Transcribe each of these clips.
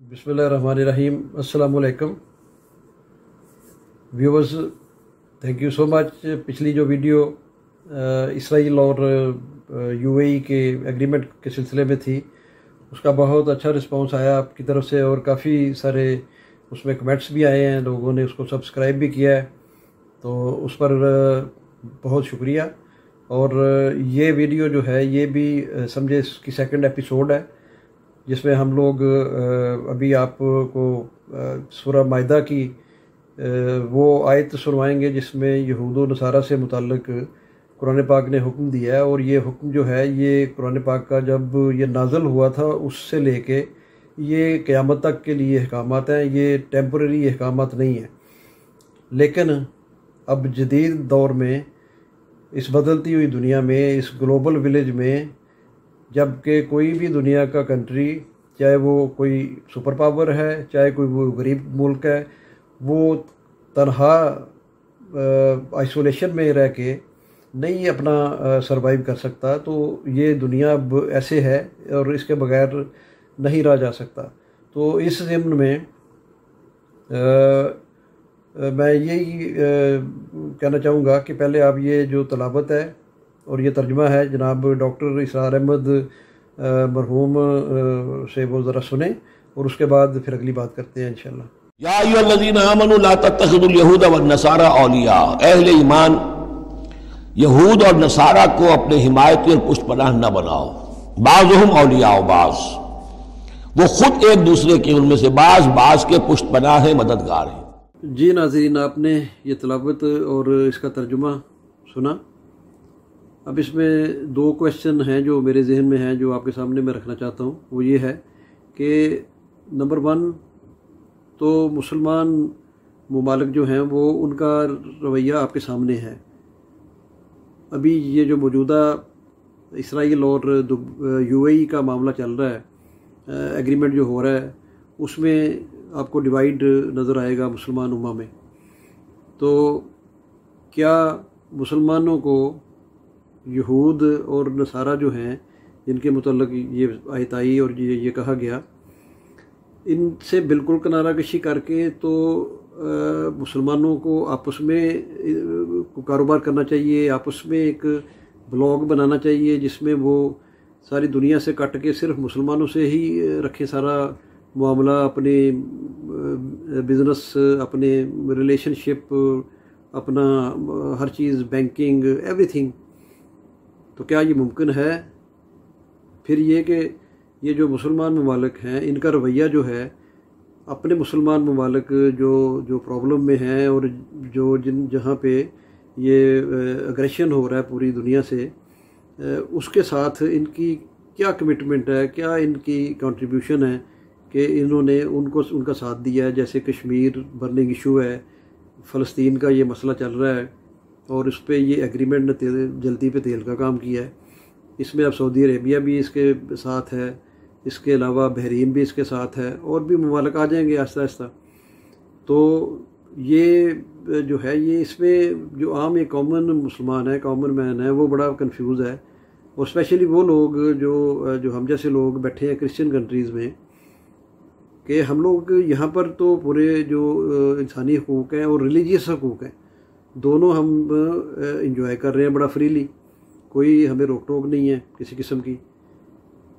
बिस्मिल्लाहिर्रहमानिर्रहीम। अस्सलाम वालेकुम viewers, thank you so much. पिछली जो वीडियो इसराइल और यूएई के एग्रीमेंट के सिलसिले में थी, उसका बहुत अच्छा रिस्पांस आया आपकी तरफ से और काफ़ी सारे उसमें कमेंट्स भी आए हैं, लोगों ने उसको सब्सक्राइब भी किया है, तो उस पर बहुत शुक्रिया। और ये वीडियो जो है ये भी समझे इसकी सेकंड एपिसोड है, जिसमें हम लोग अभी आपको सूरह माइदा की वो आयत सुनवाएंगे जिसमें यहूद व नसारा से मुताल्लिक कुरान पाक ने हुक्म दिया है। और ये हुक्म जो है ये कुरान पाक का जब ये नाज़ल हुआ था उससे लेके ये क़यामत तक के लिए अहकामात हैं, ये टेम्परेरी अहकामात नहीं हैं। लेकिन अब जदीद दौर में, इस बदलती हुई दुनिया में, इस ग्लोबल विलेज में, जबकि कोई भी दुनिया का कंट्री, चाहे वो कोई सुपर पावर है, चाहे कोई वो गरीब मुल्क है, वो तनहा आइसोलेशन में रह के नहीं अपना सरवाइव कर सकता। तो ये दुनिया अब ऐसे है और इसके बगैर नहीं रहा जा सकता। तो इस ज़िम्न में मैं यही कहना चाहूँगा कि पहले आप ये जो तलावत है और ये तर्जुमा है जनाब डॉक्टर इसरार अहमद मरहूम से वो ज़रा सुने और उसके बाद फिर अगली बात करते हैं इंशाल्लाह। या अय्युहल्लज़ीना आमनू ला तत्तखिज़ुल यहूदा वन नसारा औलिया, अहले ईमान यहूद और नसारा को अपने हिमायती और पुष्टपनाह न बनाओ। बाज़ुहुम औलिया बाज़, वो खुद एक दूसरे के, उनमें से बाज़ के पुष्टपनाह है, मददगार है। जी नाज़रीन, आपने ये तलावत और इसका तर्जुमा सुना। अब इसमें दो क्वेश्चन हैं जो मेरे जहन में हैं, जो आपके सामने मैं रखना चाहता हूँ। वो ये है कि नंबर 1 तो मुसलमान मुमालिक जो हैं वो उनका रवैया आपके सामने है। अभी ये जो मौजूदा इसराइल और यूएई का मामला चल रहा है, एग्रीमेंट जो हो रहा है, उसमें आपको डिवाइड नज़र आएगा मुसलमान उम्मा में। तो क्या मुसलमानों को यहूद और नसारा जो हैं, जिनके मुतल्लिक़ ये आयत आई और ये कहा गया, इनसे बिल्कुल किनारा कशी करके तो मुसलमानों को आपस में कारोबार करना चाहिए, आपस में एक ब्लॉग बनाना चाहिए जिसमें वो सारी दुनिया से कट के सिर्फ मुसलमानों से ही रखें सारा मामला, अपने बिज़नेस, अपने रिलेशनशिप, अपना हर चीज़, बैंकिंग, एवरीथिंग। तो क्या ये मुमकिन है? फिर ये कि ये जो मुसलमान ममालिक हैं, इनका रवैया जो है अपने मुसलमान ममालिक जो प्रॉब्लम में हैं और जो जहाँ पे ये अग्रेशन हो रहा है पूरी दुनिया से, उसके साथ इनकी क्या कमिटमेंट है, क्या इनकी कंट्रीब्यूशन है कि इन्होंने उनका साथ दिया है। जैसे कश्मीर बर्निंग इशू है, फ़लस्तीन का ये मसला चल रहा है और उस पर ये एग्रीमेंट ने जल्दी पे तेल का काम किया है। इसमें अब सऊदी अरेबिया भी इसके साथ है, इसके अलावा बहरीन भी इसके साथ है, और भी ममालिक आ जाएंगे आहिस्ता आहिस्ता। तो ये जो है, ये इसमें जो आम एक कॉमन मुसलमान है, कॉमन मैन है, वो बड़ा कंफ्यूज है। और स्पेशली वो लोग जो हम जैसे लोग बैठे हैं क्रिश्चियन कंट्रीज़ में, कि हम लोग यहाँ पर तो पूरे जो इंसानी हकूक़ हैं और रिलीजियस हकूक़ हैं, दोनों हम इंजॉय कर रहे हैं बड़ा फ्रीली। कोई हमें रोक टोक नहीं है किसी किस्म की।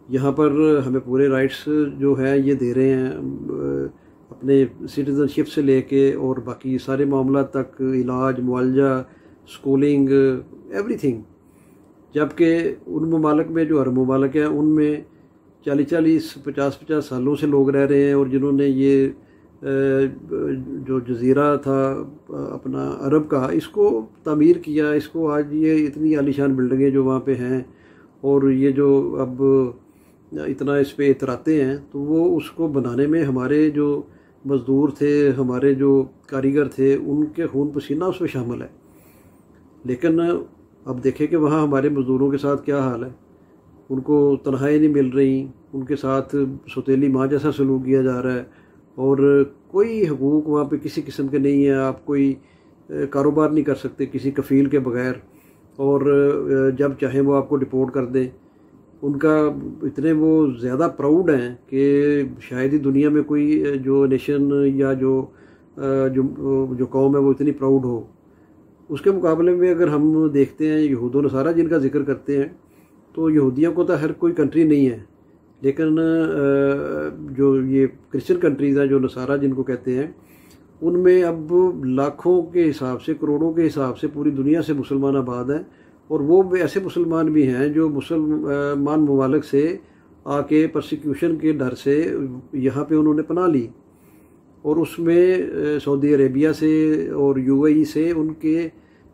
यहाँ पर हमें पूरे राइट्स जो है ये दे रहे हैं, अपने सिटीज़नशिप से लेके और बाकी सारे मामला तक, इलाज, मुआवजा, स्कूलिंग, एवरीथिंग। जबकि उन ममालिक में, जो अरब ममालिक हैं, उनमें 40-40, 50-50 सालों से लोग रह रहे हैं, और जिन्होंने ये जो जजीरा था अपना अरब का, इसको तामीर किया, इसको आज ये इतनी आलीशान बिल्डिंगें जो वहाँ पे हैं, और ये जो अब इतना इस पे इतराते हैं, तो वो उसको बनाने में हमारे जो मज़दूर थे, हमारे जो कारीगर थे, उनके खून पसीना उसमें शामिल है। लेकिन अब देखें कि वहाँ हमारे मज़दूरों के साथ क्या हाल है। उनको तनख्वाहें नहीं मिल रही, उनके साथ सौतेली माँ जैसा सलूक किया जा रहा है, और कोई हकूक़ वहाँ पे किसी किस्म के नहीं है। आप कोई कारोबार नहीं कर सकते किसी कफ़ील के बगैर, और जब चाहें वो आपको डिपोर्ट कर दें। उनका इतने वो ज़्यादा प्राउड हैं कि शायद ही दुनिया में कोई जो नेशन या जो कौम है वो इतनी प्राउड हो। उसके मुकाबले में अगर हम देखते हैं यहूद व नसारा जिनका जिक्र करते हैं, तो यहूदियों को तो हर कोई कंट्री नहीं है, लेकिन जो ये क्रिश्चियन कंट्रीज़ हैं जो नसारा जिनको कहते हैं, उनमें अब लाखों के हिसाब से, करोड़ों के हिसाब से पूरी दुनिया से मुसलमान आबाद हैं। और वो ऐसे मुसलमान भी हैं जो मुसलमान ममालिक से आके परसिक्यूशन के डर से यहाँ पे उन्होंने पनाह ली, और उसमें सऊदी अरेबिया से और यूएई से उनके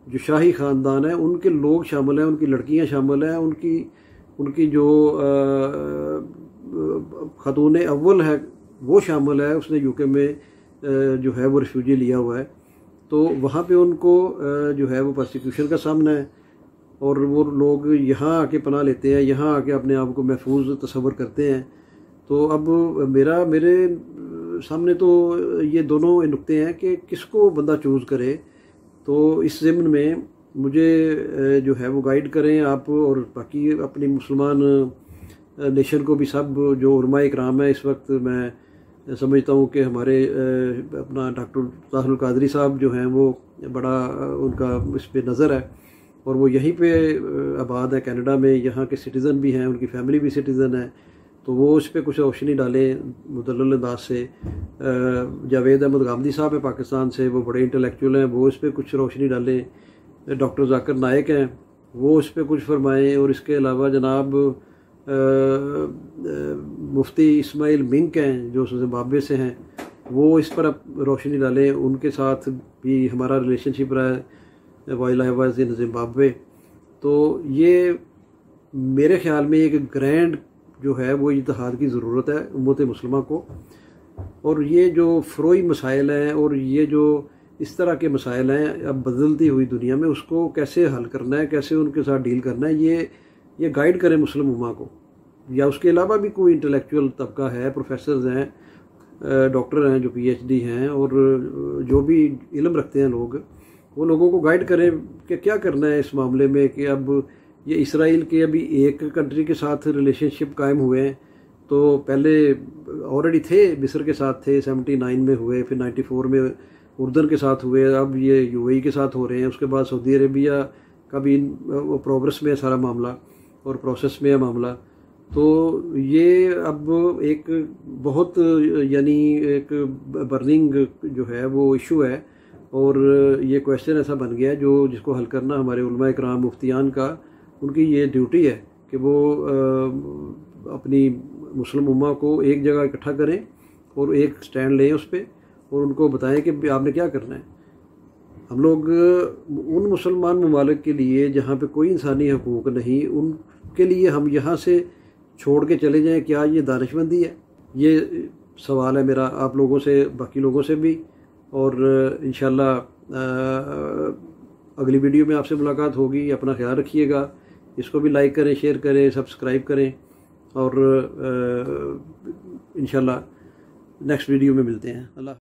जो शाही ख़ानदान है उनके लोग शामिल हैं, उनकी लड़कियाँ शामिल हैं, उनकी जो ख़तून अव्वल है वो शामिल है। उसने यूके में जो है वो रिफ्यूजी लिया हुआ है, तो वहाँ पे उनको जो है वो परसिक्यूशन का सामना है, और वो लोग यहाँ आके पनाह लेते हैं, यहाँ आके अपने आप को महफूज तस्वर करते हैं। तो अब मेरे सामने तो ये दोनों नुक्ते हैं कि किसको बंदा चूज़ करे। तो इस ज़िम्न में मुझे जो है वो गाइड करें आप, और बाकी अपनी मुसलमान नेशन को भी, सब जो उलमा इकराम है इस वक्त मैं समझता हूँ कि हमारे अपना डॉक्टर ताहिरुल कादरी साहब जो हैं वो बड़ा उनका इस पर नज़र है, और वो यहीं पे आबाद है कनाडा में, यहाँ के सिटीज़न भी हैं, उनकी फैमिली भी सिटीज़न है। तो वो इस पर कुछ रोशनी डालें मुदल्लल अंदाज से। जावेद अहमद गामदी साहब है पाकिस्तान से, वो बड़े इंटेलेक्चुअल हैं, वो इस पर कुछ रोशनी डालें। डॉक्टर जाकिर नायक हैं, वो इस पर कुछ फरमाएँ। और इसके अलावा जनाब मुफ्ती इस्माइल मिंक हैं जो ज़िम्बाब्वे से हैं, वो इस पर रोशनी डालें। उनके साथ भी हमारा रिलेशनशिप रहा है while I was in Zimbabwe. तो ये मेरे ख्याल में एक ग्रैंड जो है वो इत्तेहाद की ज़रूरत है उम्मत मुस्लिमा को। और ये जो फ़रोई मसाइल हैं और ये जो इस तरह के मसाइल हैं अब बदलती हुई दुनिया में, उसको कैसे हल करना है, कैसे उनके साथ डील करना है, ये गाइड करें मुस्लिम उम्मा को। या उसके अलावा भी कोई इंटेलेक्चुअल तबका है, प्रोफेसर्स हैं, डॉक्टर हैं जो PhD हैं, और जो भी इल्म रखते हैं लोग, वो लोगों को गाइड करें कि क्या करना है इस मामले में। कि अब ये इसराइल के अभी एक कंट्री के साथ रिलेशनशिप कायम हुए हैं, तो पहले ऑलरेडी थे, मिस्र के साथ थे, 79 में हुए, फिर 94 में उर्दन के साथ हुए, अब ये UAE के साथ हो रहे हैं। उसके बाद सऊदी अरेबिया का भी प्रोग्रेस में है सारा मामला और प्रोसेस में है मामला। तो ये अब एक बहुत यानी एक बर्निंग जो है वो इशू है, और ये क्वेश्चन ऐसा बन गया है जिसको हल करना हमारे उलमा इकराम मुफ्तियान का, उनकी ये ड्यूटी है कि वो अपनी मुस्लिम उम्मा को एक जगह इकट्ठा करें और एक स्टैंड लें उस पर, और उनको बताएं कि आपने क्या करना है। हम लोग उन मुसलमान ममालिक के लिए जहाँ पे कोई इंसानी हकूक़ नहीं, उनके लिए हम यहाँ से छोड़ के चले जाएं, क्या ये दानिशमंदी है? ये सवाल है मेरा आप लोगों से, बाकी लोगों से भी। और इंशाल्लाह अगली वीडियो में आपसे मुलाकात होगी। अपना ख्याल रखिएगा, इसको भी लाइक करें, शेयर करें, सब्सक्राइब करें, और इंशाल्लाह नेक्स्ट वीडियो में मिलते हैं। अल्लाह।